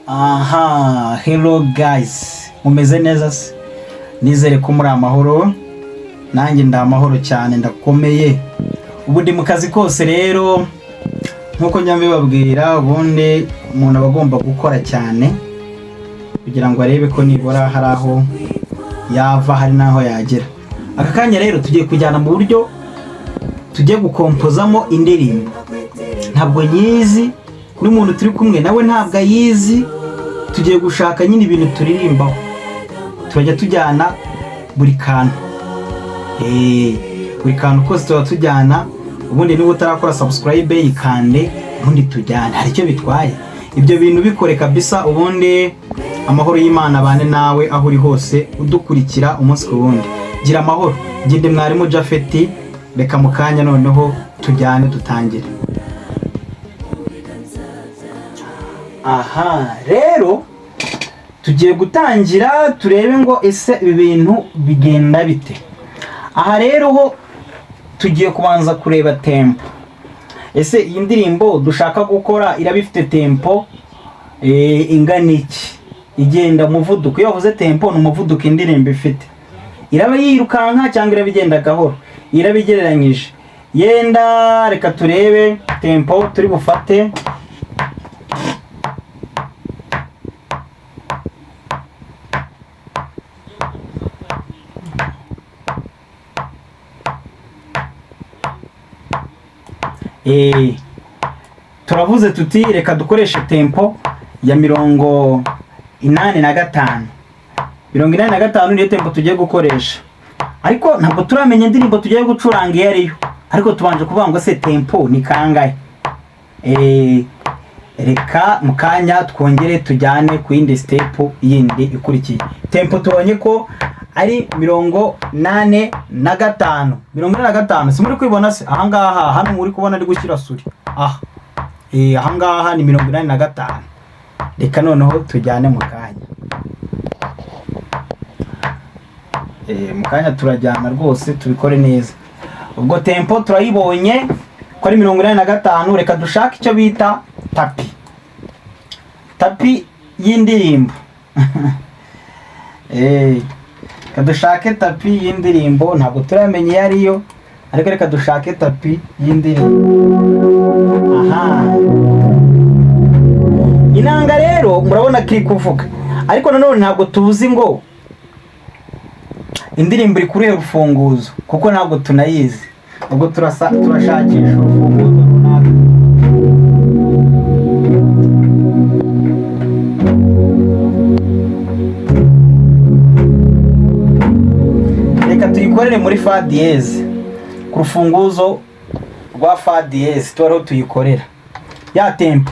Aha, hello guys, mumeze neza se? Nizere ko muri amahoro, nanjye ndamahoro cyane ndakomeye. Ubu ndi mu kazi kose rero, nkuko nyambe babwira, ubundi umuntu abagomba gukora cyane kugira ngo arebe ko nibora hari aho yava, hari naho yagera. Aka kanya rero tugiye kujyana mu buryo tugiye gukompozamo indirimbo. Ntabwo nyizi n'umuntu turi kumwe nawe ntabwo ayizi, tugiye gushaka nyine ibintu turirimbaho, turajya tujyana buri kantu buri kantu kose tuba tujyana. Ubundi niba utarakora subscribe yikande, ubundi tujyana, hari icyo bitwaye ibyo bintu bikore kabisa. Ubundi amahoro y'Imana bane nawe aho uri hose udukurikira umunsi ku wundi. Gira amahoro, gende mwarimu Japhet, reka mu kanya noneho tujyane dutangire. Aha, rero tugiye gutangira turebe ngo ese ibi bintu bigenda bite. Aha rero ho tugiye kubanza kureba tempo. Ese iyi ndirimbo dushaka gukora irabifite tempo ingana iki? Igenda umuvuduko. Iyo bavuze tempo ni umuvuduko indirimbo ifite. Iraba yirukanka cyangwa irabigenda gahoro? Irabigereranyije. Yenda reka turebe tempo turi bufate. Turavuze tuti reka dukoreshe tempo ya 85. 85 niyo tempo tugiye gukoresha, ariko ntabwo turamenya indirimbo tugiye gucuranga iyo ariyo, ariko tubanje kuvuga ngo se tempo ni kangahe. Reka mukanya twongere tujyane ku yindi step yindi ikurikiye. Tempo tubonye ko ari 85. 85 simuri kwibona se? Ahangaha hano muri kubona ari gushyira suri. Ahangaha ni 85. Reka noneho tujyane mukanya. Mukanya turajyana rwose tubikore neza. Ubwo tempo turayibonye ko ari 85. Reka dushaka icyo bita tapi. Tapi y'indirimbo. Kadushake tapi y'indirimbo, ntabwo turamenye iyo ariyo, ariko reka dushake tapi y'indirimbo. Aha, inanga rero murabona kiri kuvuga, ariko nanone ntabwo tuzi ngo indirimbo iri kuri urufunguzo, kuko ntabwo tunayizi. Ubwo turashakisha urufunguzo runaka. Tuyikorere muri fa dièse, ku rufunguzo rwa fa dièse tubaho tuyikorera ya tempo.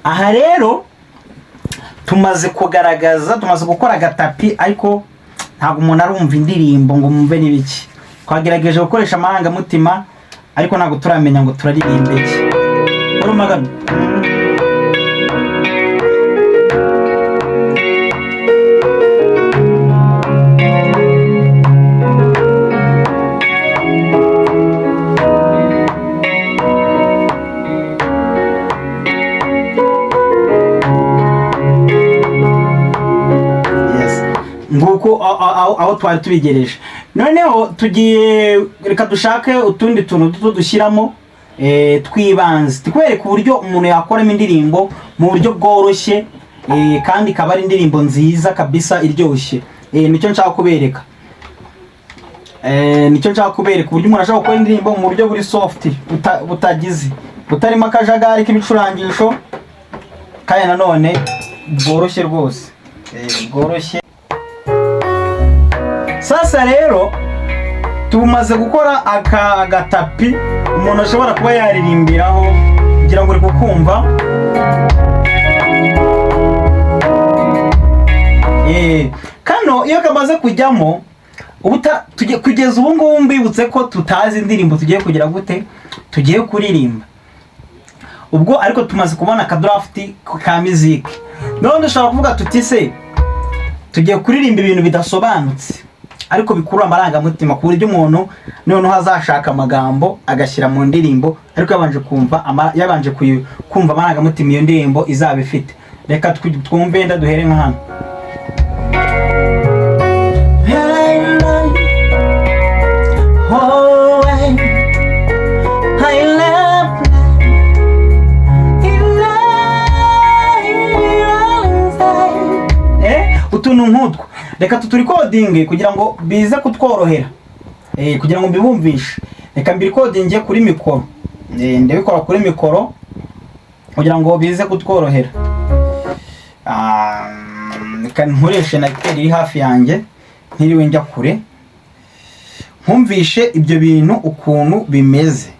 Aha rero tumaze kugaragaza, tumaze gukora agatapi, ariko ntabwo umuntu arumva indirimbo ngo mumve n'ibiki. Twagerageje gukoresha amarangamutima, ariko ntabwo turamenya ngo turaririmbe iki. nguko aho twari tubigereje. Noneho tugiye reka dushake utundi tuntu duto dushyiramo twibanze tukwereka uburyo umuntu yakoramo indirimbo mu buryo bworoshye kandi ikaba ari indirimbo nziza kabisa iryoshye. Nicyo nshaka kubereka. Nicyo nshaka kubereka uburyo umuntu ashaka gukora indirimbo mu buryo buri soft, butagize, butarimo akajagari k'ibicurangisho, kandi nanone bworoshye rwose, bworoshye. Sasa rero tumaze gukora agatapi umuntu ashobora kuba yaririmbiraho kugira ngo uri kukumva. Kano iyo kamaze kujyamo kugeza ubu ngubu mbibutse ko tutazi indirimbo tugiye kugira gute, tugiye kuririmba ubwo, ariko tumaze kubona akadrafti ka music. None dushobora kuvuga tuti se tugiye kuririmba ibintu bidasobanutse ariko bikurura amarangamutima ku buryo umuntu noneho azashaka amagambo agashyira mu ndirimbo, ariko yabanje kumva amarangamutima iyo ndirimbo izaba ifite. Reka twumve, ndaduhere nka hano. Utuntu nk'utwo reka tuturikodinge kugira ngo bize kutworohera, kugira ngo mbibumvishe. Reka mbirikodinge kuri mikoro, ndabikora kuri mikoro kugira ngo bize kutworohera. Reka nkoreshe na ekuteri iri hafi yanjye ntiriwe njya kure, nkumvishe ibyo bintu ukuntu bimeze,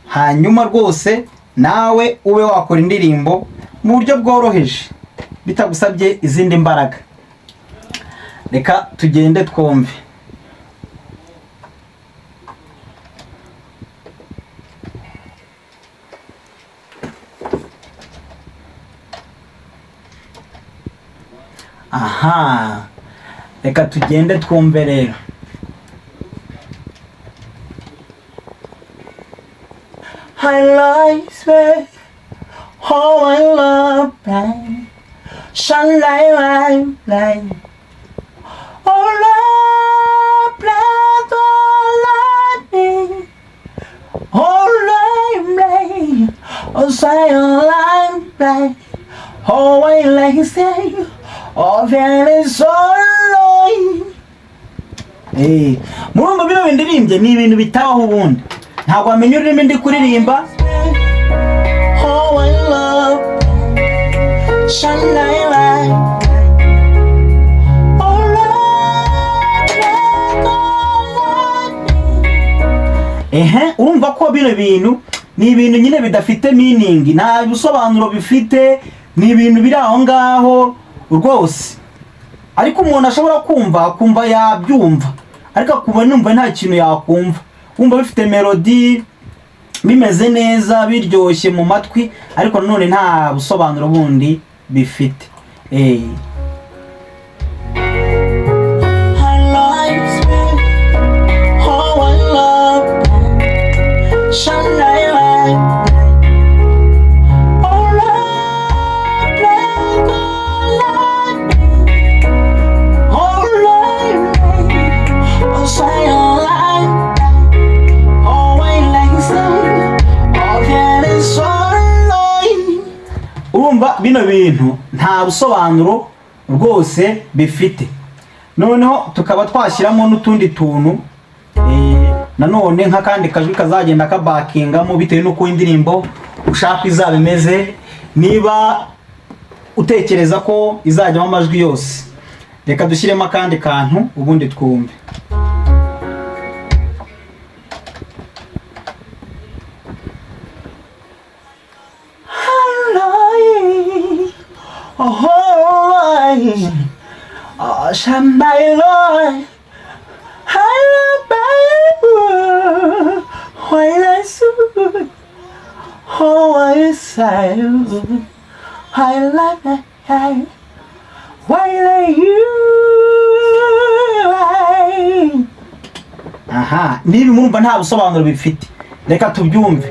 hanyuma rwose nawe ube wakora indirimbo mu buryo bworoheje bitagusabye izindi mbaraga. Reka tugende twumve. Aha, reka tugende twumve rero. Highlights where how I love blind shine like oh love blood oh lightning oh light oh silent light oh I like say oh very sorry. Murumva bino bindirimbye ni ibintu bitabaho ubundi, ntabwo wamenya ururimi ndi kuririmba. Oh I love shine like urumva ko bino bintu ni ibintu nyine bidafite meaning, nta bisobanuro bifite, ni ibintu biri aho ngaho rwose, ariko umuntu ashobora kumva yabyumva, ariko kuba numva nta kintu yakumva, wumva bifite melody bimeze neza biryoshye mu matwi, ariko none nta busobanuro bundi bifite. Urumva bino bintu nta busobanuro rwose bifite. Noneho tukaba twashyiramo n'utundi tuntu nanone nk'akandi kajwi kazagenda kabakingamo bitewe n'uko indirimbo ushaka izaba imeze. Niba utekereza ko izajyamo amajwi yose, reka dushyiremo akandi kantu ubundi twumve. Oh, somebody, Lord, I love you. While I stood, oh, I said, I love you. While you, aha, niba murumva nta busobanuro bifite, reka tubyumve.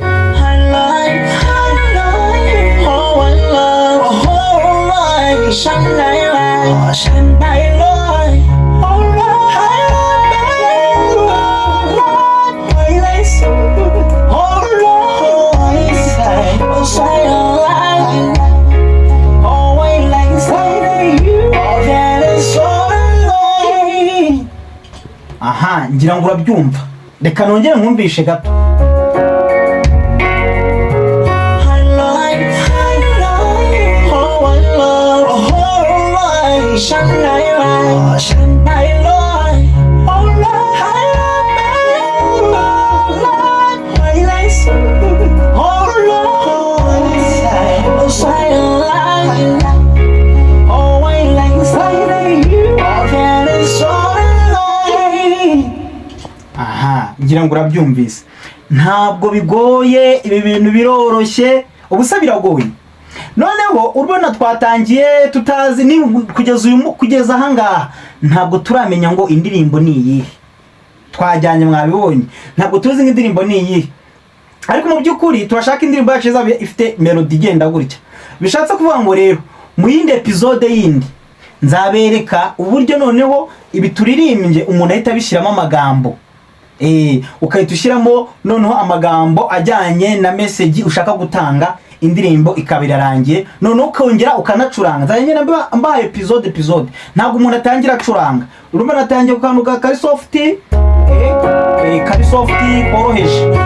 Aha, ngira ngo urabyumva, reka nongere nkumvishe gato. Ngira ngo urabyumvise, ntabwo bigoye, ibi bintu biroroshye, ubusa biragoye. Noneho urabona twatangiye tutazi ni kugeza ahangaha ntabwo turamenya ngo indirimbo ni iyihe. Twajyanye mwabibonye, ntabwo tuzi ngo indirimbo ni iyihe, ariko mu by'ukuri turashaka indirimbo yacu izaba ifite melody igenda gutya. Bishatse kuvuga ngo rero mu yindi episode yindi nzabereka uburyo noneho ibi turirimbye umuntu ahita abishyiramo amagambo. Ukahita ushyiramo noneho amagambo ajyanye na message ushaka gutanga, indirimbo ikaba irarangiye, noneho ukongera ukanacuranga. Nzagenda mbaye episode ntabwo umuntu atangira acuranga. Urumva natangiye kukanuka kari soft, kari soft koroheje.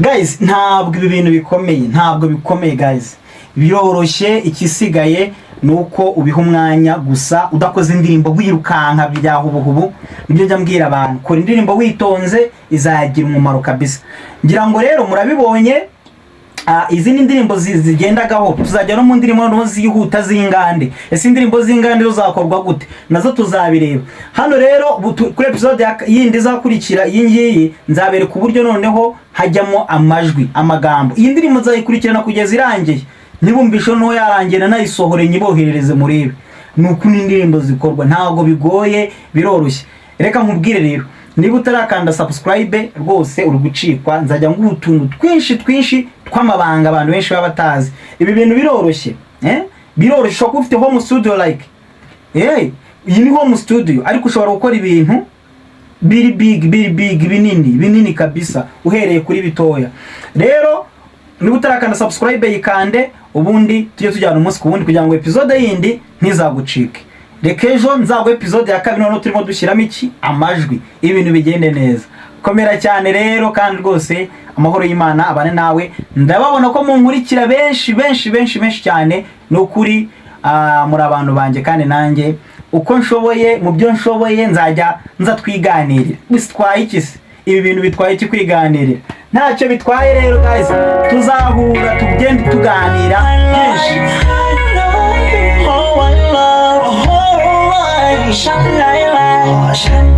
Guys, ntabwo ibi bintu bikomeye, ntabwo bikomeye guys, biroroshye. Ikisigaye nuko ubiha umwanya gusa, udakoze indirimbo wirukanka byahubuhubu. Nibyo njya mbwira abantu, kora indirimbo witonze izagira umumaro kabisa. Ngira ngo rero murabibonye, izi ni indirimbo zigendagaho. Tuzajya no mu ndirimbo no zihuta zingande. Ese indirimbo zingande uzakorwa gute nazo tuzabireba hano. Rero kuri episode yindi izakurikira iyi nzabereka uburyo noneho hajyamo amajwi, amagambo. Iyi ndirimbo nzayikurikirana kugeza irangiye, nibumvisho no yarangiye nayisohore nyiboherereze murebe. Nuko n'indirimbo zikorwa, ntago bigoye, biroroshye. Reka nkubwire rero, niba utarakanda subscribe rwose uri gucikwa. Nzajya nguha utuntu twinshi tw'amabanga abantu benshi baba batazi. Ibi bintu biroroshye, biroroshye. Ushobora kuba ufite home studio like, iyi ni home studio, ariko ushobora gukora ibintu biri big binini kabisa, uhereye kuri bitoya. Rero niba utarakanda subscribe yikande, ubundi tujye tujyana umunsi ku wundi kugira ngo episode yindi ntizagucike. Reka ejo nzagwa episode ya 2 noneho turimo dushyiramo iki amajwi ibintu bigende neza. Komera cyane rero kandi rwose amahoro y'Imana abane nawe. Ndababona ko munkurikira benshi cyane no kuri muri abantu banje kandi nanjye uko nshoboye mu byo nshoboye nza twiganirira. Bitwaye iki se? Ibi bintu bitwaye iki kwiganirira? Ntacyo bitwaye rero guys, tuzahura tugende tuganira byinshi. Oh, I love, oh, I shine,